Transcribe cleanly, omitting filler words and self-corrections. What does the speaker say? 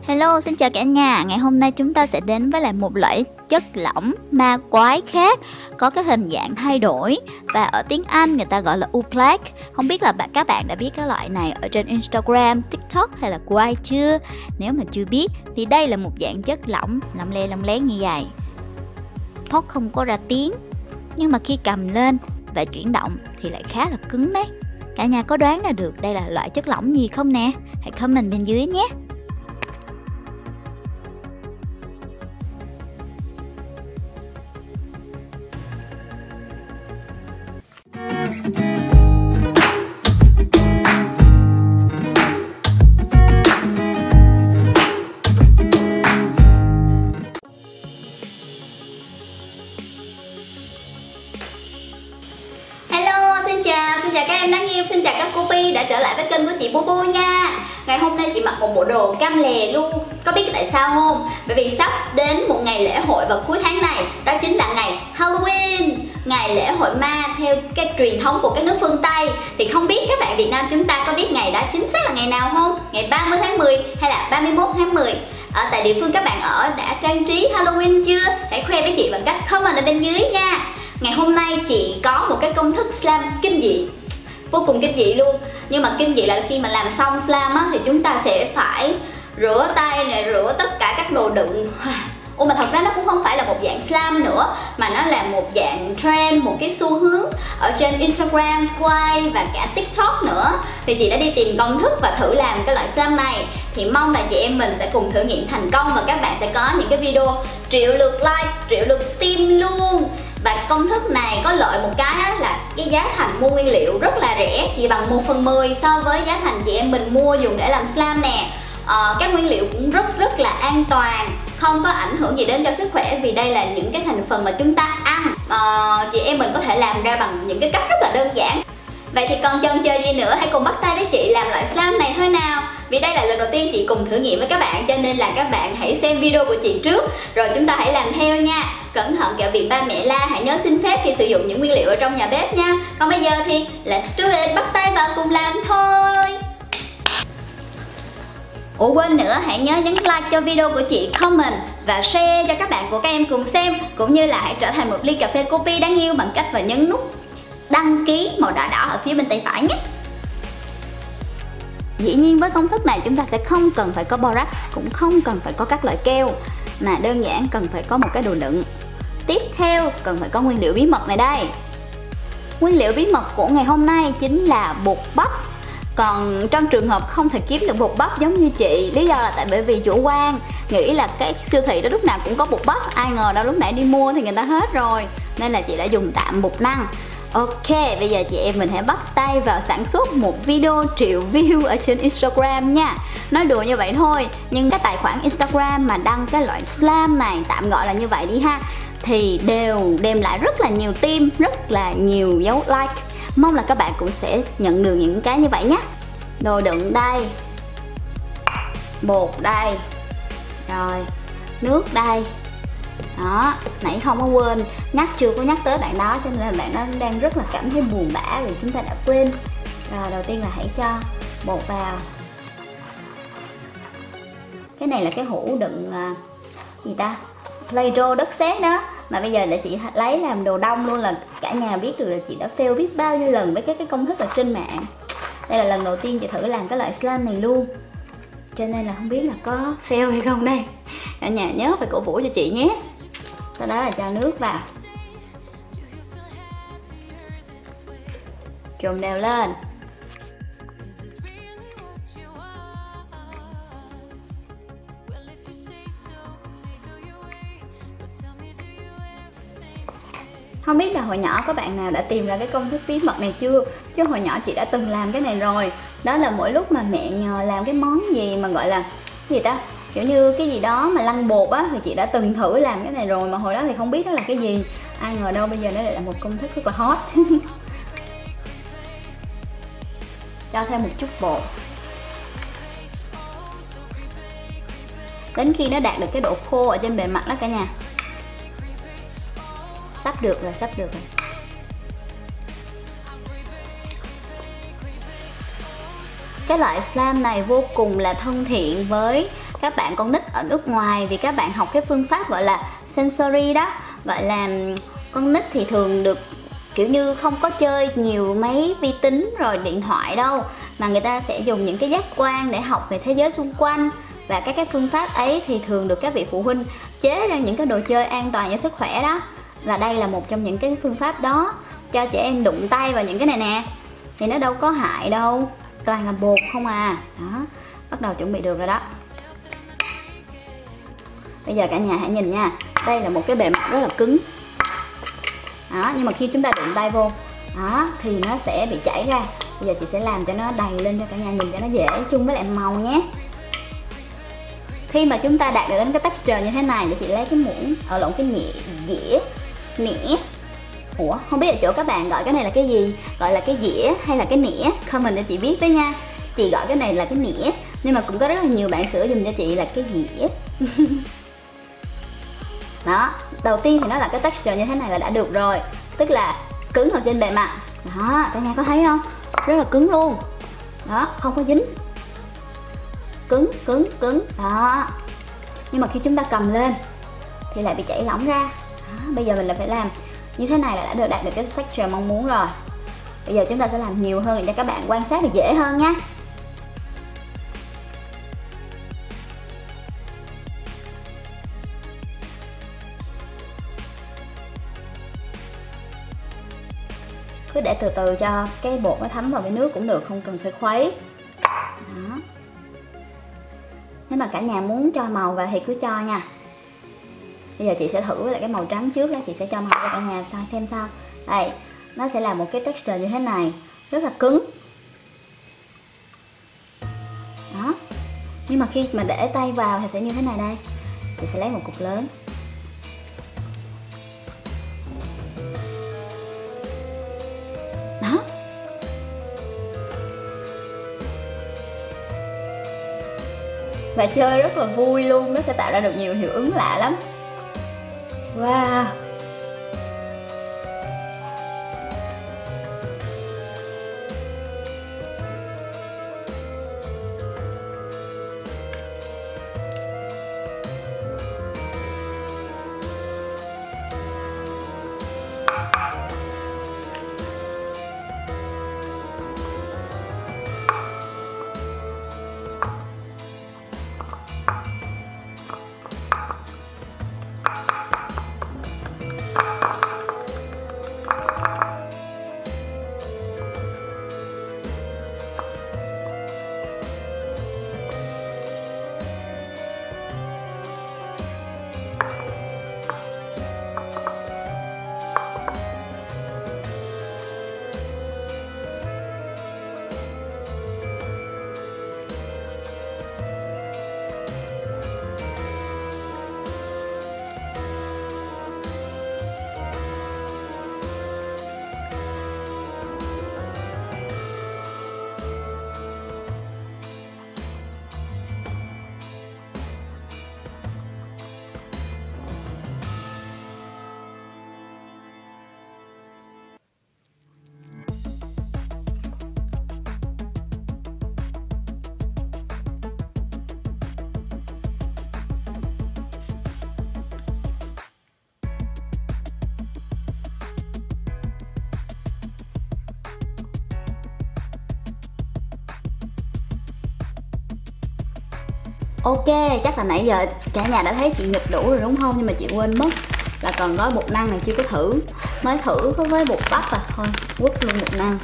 Hello, xin chào cả nhà. Ngày hôm nay chúng ta sẽ đến với lại một loại chất lỏng ma quái khác, có cái hình dạng thay đổi và ở tiếng Anh người ta gọi là Uplac. Không biết là các bạn đã biết cái loại này ở trên Instagram, TikTok hay là Quai chưa? Nếu mà chưa biết thì đây là một dạng chất lỏng lông lén như vậy. Thoát không có ra tiếng, nhưng mà khi cầm lên và chuyển động thì lại khá là cứng đấy. Cả nhà có đoán ra được đây là loại chất lỏng gì không nè? Hãy comment bên dưới nhé. Chào các em đáng yêu, xin chào các cô Pi đã trở lại với kênh của chị Bu Bu nha. Ngày hôm nay chị mặc một bộ đồ cam lè luôn. Có biết tại sao không? Bởi vì sắp đến một ngày lễ hội vào cuối tháng này. Đó chính là ngày Halloween, ngày lễ hội ma theo cái truyền thống của các nước phương Tây. Thì không biết các bạn Việt Nam chúng ta có biết ngày đó chính xác là ngày nào không? Ngày 30 tháng 10 hay là 31 tháng 10? Ở tại địa phương các bạn ở đã trang trí Halloween chưa? Hãy khoe với chị bằng cách comment ở bên dưới nha. Ngày hôm nay chị có một cái công thức slam kinh dị, vô cùng kinh dị luôn. Nhưng mà kinh dị là khi mà làm xong slam á, thì chúng ta sẽ phải rửa tay này, rửa tất cả các đồ đựng. Ủa mà thật ra nó cũng không phải là một dạng slam nữa, mà nó là một dạng trend, một cái xu hướng ở trên Instagram, Quai và cả TikTok nữa. Thì chị đã đi tìm công thức và thử làm cái loại slam này. Thì mong là chị em mình sẽ cùng thử nghiệm thành công và các bạn sẽ có những cái video triệu lượt like, triệu lượt tim luôn. Và công thức này có lợi một cái là cái giá thành mua nguyên liệu rất là rẻ, chỉ bằng 1/10 so với giá thành chị em mình mua dùng để làm slam nè. Các nguyên liệu cũng rất là an toàn, không có ảnh hưởng gì đến cho sức khỏe vì đây là những cái thành phần mà chúng ta ăn. Chị em mình có thể làm ra bằng những cái cách rất là đơn giản. Vậy thì còn chần chờ gì nữa, hãy cùng bắt tay với chị làm loại slam này thôi nào. Vì đây là lần đầu tiên chị cùng thử nghiệm với các bạn, cho nên là các bạn hãy xem video của chị trước rồi chúng ta hãy làm theo nha. Cẩn thận kẻo bị ba mẹ la, hãy nhớ xin phép khi sử dụng những nguyên liệu ở trong nhà bếp nha. Còn bây giờ thì let's do it, bắt tay vào cùng làm thôi. Ủa quên nữa, hãy nhớ nhấn like cho video của chị, comment và share cho các bạn của các em cùng xem. Cũng như là hãy trở thành một ly cà phê Coffee đáng yêu bằng cách vào nhấn nút đăng ký màu đỏ đỏ ở phía bên tay phải nhé. Dĩ nhiên với công thức này chúng ta sẽ không cần phải có borax, cũng không cần phải có các loại keo, mà đơn giản cần phải có một cái đồ đựng. Tiếp theo cần phải có nguyên liệu bí mật này đây. Nguyên liệu bí mật của ngày hôm nay chính là bột bắp. Còn trong trường hợp không thể kiếm được bột bắp giống như chị, lý do là tại bởi vì chủ quan nghĩ là cái siêu thị đó lúc nào cũng có bột bắp, ai ngờ đâu lúc nãy đi mua thì người ta hết rồi, nên là chị đã dùng tạm bột năng. Ok, bây giờ chị em mình hãy bắt tay vào sản xuất một video triệu view ở trên Instagram nha. Nói đùa như vậy thôi, nhưng cái tài khoản Instagram mà đăng cái loại slam này, tạm gọi là như vậy đi ha, thì đều đem lại rất là nhiều tim, rất là nhiều dấu like. Mong là các bạn cũng sẽ nhận được những cái như vậy nhé. Đồ đựng đây, bột đây, rồi nước đây. Đó, nãy không có quên nhắc, chưa có nhắc tới bạn đó cho nên là bạn đó đang rất là cảm thấy buồn bã vì chúng ta đã quên. Rồi đầu tiên là hãy cho bột vào. Cái này là cái hũ đựng gì ta, Play-Doh đất sét đó, mà bây giờ để chị lấy làm đồ đông luôn, là cả nhà biết được là chị đã fail biết bao nhiêu lần với cái công thức ở trên mạng. Đây là lần đầu tiên chị thử làm cái loại slam này luôn, cho nên là không biết là có fail hay không đây. Cả nhà nhớ phải cổ vũ cho chị nhé. Sau đó là cho nước vào, trộn đều lên. Không biết là hồi nhỏ có bạn nào đã tìm ra cái công thức bí mật này chưa? Chứ hồi nhỏ chị đã từng làm cái này rồi. Đó là mỗi lúc mà mẹ nhờ làm cái món gì mà gọi là cái gì ta, kiểu như cái gì đó mà lăn bột á, thì chị đã từng thử làm cái này rồi, mà hồi đó thì không biết đó là cái gì. Ai ngờ đâu bây giờ nó lại là một công thức rất là hot. Cho thêm một chút bột, đến khi nó đạt được cái độ khô ở trên bề mặt đó cả nhà. Sắp được rồi, sắp được rồi. Cái loại slime này vô cùng là thân thiện với các bạn con nít ở nước ngoài, vì các bạn học cái phương pháp gọi là sensory đó, gọi là con nít thì thường được kiểu như không có chơi nhiều máy vi tính rồi điện thoại đâu, mà người ta sẽ dùng những cái giác quan để học về thế giới xung quanh. Và các cái phương pháp ấy thì thường được các vị phụ huynh chế ra những cái đồ chơi an toàn cho sức khỏe đó. Và đây là một trong những cái phương pháp đó, cho trẻ em đụng tay vào những cái này nè thì nó đâu có hại đâu, toàn là bột không à. Đó, bắt đầu chuẩn bị được rồi đó. Bây giờ cả nhà hãy nhìn nha, đây là một cái bề mặt rất là cứng đó, nhưng mà khi chúng ta đụng tay vô đó thì nó sẽ bị chảy ra. Bây giờ chị sẽ làm cho nó đầy lên cho cả nhà nhìn cho nó dễ chung với lại màu nhé. Khi mà chúng ta đạt được đến cái texture như thế này thì chị lấy cái muỗng, lộn cái nĩa. Ủa, không biết ở chỗ các bạn gọi cái này là cái gì? Gọi là cái dĩa hay là cái nĩa? Comment cho chị biết với nha. Chị gọi cái này là cái nĩa, nhưng mà cũng có rất là nhiều bạn sửa dùm cho chị là cái dĩa. Đó, đầu tiên thì nó là cái texture như thế này là đã được rồi, tức là cứng ở trên bề mặt. Đó, cả nhà có thấy không? Rất là cứng luôn. Đó, không có dính. Cứng. Đó. Nhưng mà khi chúng ta cầm lên thì lại bị chảy lỏng ra. Đó, bây giờ mình là phải làm như thế này là đã đạt được cái texture mong muốn rồi. Bây giờ chúng ta sẽ làm nhiều hơn để cho các bạn quan sát được dễ hơn nha. Cứ để từ từ cho cái bột nó thấm vào với nước cũng được, không cần phải khuấy. Đó. Nếu mà cả nhà muốn cho màu vào thì cứ cho nha. Bây giờ chị sẽ thử với lại cái màu trắng trước đó, chị sẽ cho màu cho cả nhà xem sao. Đây, nó sẽ là một cái texture như thế này, rất là cứng. Đó. Nhưng mà khi mà để tay vào thì sẽ như thế này đây. Chị sẽ lấy một cục lớn. Đó. Và chơi rất là vui luôn, nó sẽ tạo ra được nhiều hiệu ứng lạ lắm. Wow. Ok, chắc là nãy giờ cả nhà đã thấy chị nghịch đủ rồi đúng không? Nhưng mà chị quên mất là còn gói bột năng này chưa có thử. Mới thử có với bột bắp à, thôi quất luôn bột năng.